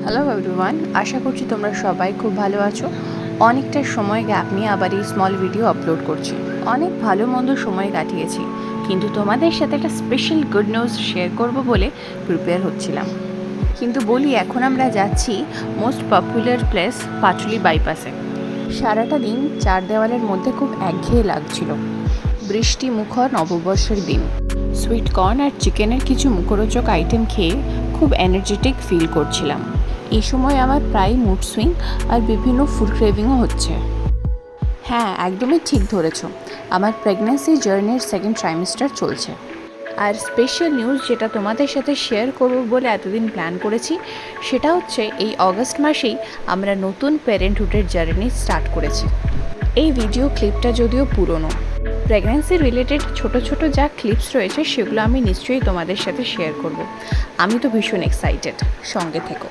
Hello everyone, আশা করছি তোমরা সবাই খুব ভালো আছো। অনেকটা সময় গ্যাপ নিয়ে আবার এই স্মল ভিডিও আপলোড করছি। অনেক ভালো মন্দ সময় কাটিয়েছি, কিন্তু তোমাদের সাথে একটা স্পেশাল গুড নিউজ শেয়ার করব বলে প্রিপেয়ার হচ্ছিলাম। কিন্তু বলি, এখন আমরা যাচ্ছি মোস্ট পপুলার প্লেস পাটুলি বাইপাসে। সারাটা দিন চার দেওয়ালের মধ্যে খুব একঘেয়ে লাগছিল। বৃষ্টি মুখর নববর্ষের দিন, সুইট কর্ন আর চিকেনের কিছু মুখরোচক আইটেম খেয়ে খুব এনার্জেটিক ফিল করছিলাম। এই সময় আমার প্রায় মুড সুইং আর বিভিন্ন ফুড ক্রেভিংও হচ্ছে। হ্যাঁ, একদমই ঠিক ধরেছ, আমার প্রেগন্যান্সি জার্নির সেকেন্ড ট্রাইমেস্টার চলছে। আর স্পেশাল নিউজ যেটা তোমাদের সাথে শেয়ার করব বলে এতদিন প্ল্যান করেছি, সেটা হচ্ছে এই অগস্ট মাসেই আমরা নতুন প্যারেন্টহুডের জার্নি স্টার্ট করেছি। এই ভিডিও ক্লিপটা যদিও পুরনো, প্রেগন্যান্সি রিলেটেড ছোট ছোট যা ক্লিপস রয়েছে সেগুলো আমি নিশ্চয়ই তোমাদের সাথে শেয়ার করব। আমি তো ভীষণ এক্সাইটেড, সঙ্গে থেকো।